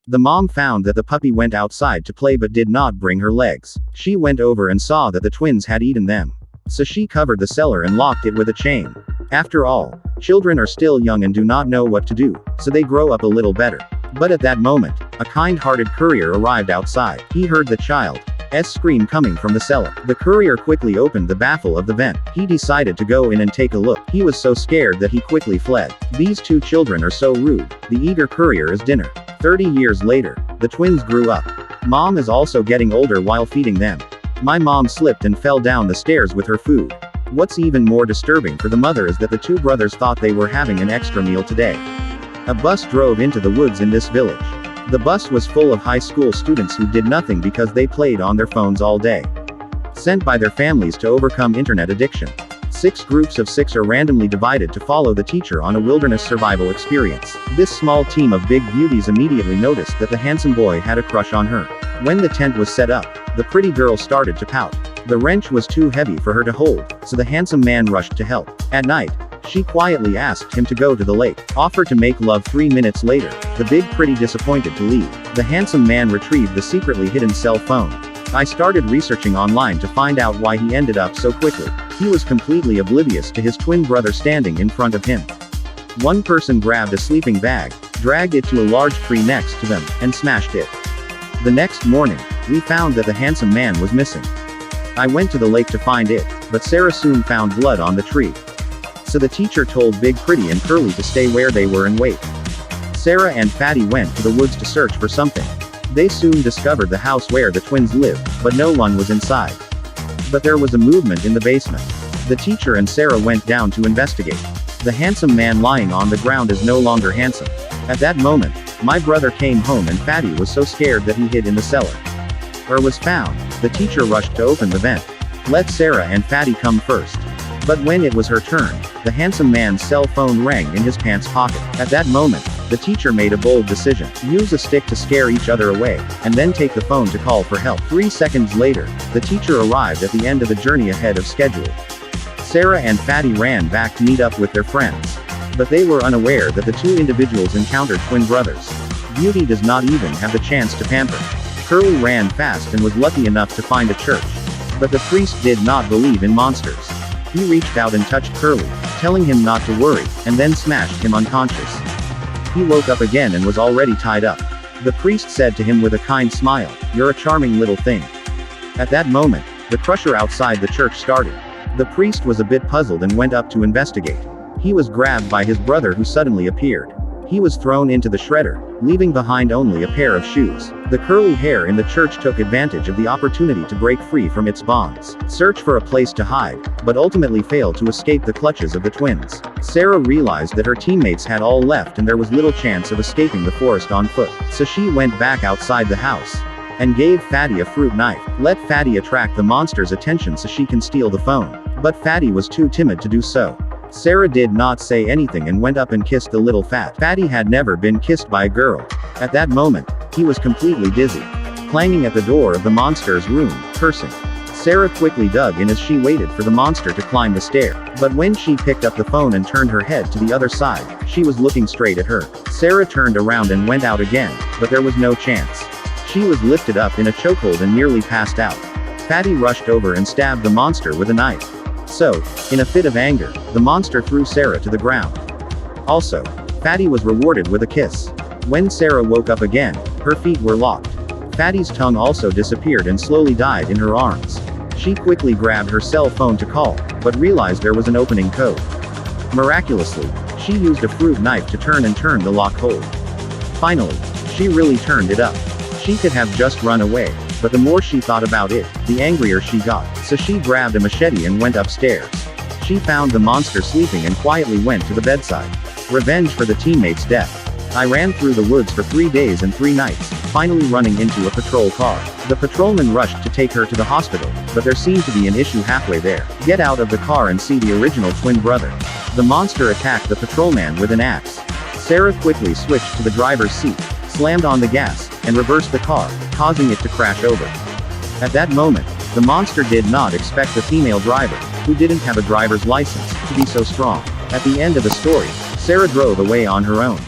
The mom found that the puppy went outside to play but did not bring her legs. She went over and saw that the twins had eaten them. So she covered the cellar and locked it with a chain. After all, children are still young and do not know what to do, so they grow up a little better. But at that moment, a kind-hearted courier arrived outside. He heard the child's scream coming from the cellar. The courier quickly opened the baffle of the vent. He decided to go in and take a look. He was so scared that he quickly fled. These two children are so rude. The eager courier is dinner. 30 years later, the twins grew up. Mom is also getting older while feeding them. My mom slipped and fell down the stairs with her food. What's even more disturbing for the mother is that the two brothers thought they were having an extra meal today. A bus drove into the woods in this village. The bus was full of high school students who did nothing because they played on their phones all day. Sent by their families to overcome internet addiction. 6 groups of 6 are randomly divided to follow the teacher on a wilderness survival experience. This small team of big beauties immediately noticed that the handsome boy had a crush on her. When the tent was set up, the pretty girl started to pout. The wrench was too heavy for her to hold, so the handsome man rushed to help. At night, she quietly asked him to go to the lake, offered to make love 3 minutes later. The big pretty disappointed to leave. The handsome man retrieved the secretly hidden cell phone. I started researching online to find out why he ended up so quickly. He was completely oblivious to his twin brother standing in front of him. One person grabbed a sleeping bag, dragged it to a large tree next to them, and smashed it. The next morning, we found that the handsome man was missing. I went to the lake to find it, but Sarah soon found blood on the tree. So the teacher told Big Pretty and Curly to stay where they were and wait. Sarah and Fatty went to the woods to search for something. They soon discovered the house where the twins lived, but no one was inside. But there was a movement in the basement. The teacher and Sarah went down to investigate. The handsome man lying on the ground is no longer handsome. At that moment, my brother came home and Fatty was so scared that he hid in the cellar. Or was found. The teacher rushed to open the vent. Let Sarah and Fatty come first. But when it was her turn, the handsome man's cell phone rang in his pants pocket. At that moment, the teacher made a bold decision. Use a stick to scare each other away, and then take the phone to call for help. 3 seconds later, the teacher arrived at the end of the journey ahead of schedule. Sarah and Fatty ran back to meet up with their friends. But they were unaware that the two individuals encountered twin brothers. Beauty does not even have the chance to pamper. Curly ran fast and was lucky enough to find a church. But the priest did not believe in monsters. He reached out and touched Curly, telling him not to worry, and then smashed him unconscious. He woke up again and was already tied up. The priest said to him with a kind smile, "You're a charming little thing." At that moment, the crusher outside the church started. The priest was a bit puzzled and went up to investigate. He was grabbed by his brother who suddenly appeared. He was thrown into the shredder, leaving behind only a pair of shoes. The curly hair in the church took advantage of the opportunity to break free from its bonds, search for a place to hide, but ultimately failed to escape the clutches of the twins. Sarah realized that her teammates had all left and there was little chance of escaping the forest on foot. So she went back outside the house and gave Fatty a fruit knife. Let Fatty attract the monster's attention so she can steal the phone. But Fatty was too timid to do so. Sarah did not say anything and went up and kissed the little fat. Fatty had never been kissed by a girl. At that moment, he was completely dizzy, clanging at the door of the monster's room, cursing. Sarah quickly dug in as she waited for the monster to climb the stair. But when she picked up the phone and turned her head to the other side, she was looking straight at her. Sarah turned around and went out again, but there was no chance. She was lifted up in a chokehold and nearly passed out. Fatty rushed over and stabbed the monster with a knife. So, in a fit of anger, the monster threw Sarah to the ground. Also, Fatty was rewarded with a kiss. When Sarah woke up again, her feet were locked. Fatty's tongue also disappeared and slowly died in her arms. She quickly grabbed her cell phone to call, but realized there was an opening code. Miraculously, she used a fruit knife to turn the lock hold. Finally, she really turned it up. She could have just run away, but the more she thought about it, the angrier she got. So she grabbed a machete and went upstairs. She found the monster sleeping and quietly went to the bedside. Revenge for the teammate's death. I ran through the woods for 3 days and 3 nights, finally running into a patrol car. The patrolman rushed to take her to the hospital, but there seemed to be an issue halfway there. Get out of the car and see the original twin brother. The monster attacked the patrolman with an axe. Sarah quickly switched to the driver's seat, slammed on the gas, and reversed the car, causing it to crash over. At that moment, the monster did not expect the female driver, who didn't have a driver's license, to be so strong. At the end of the story, Sarah drove away on her own.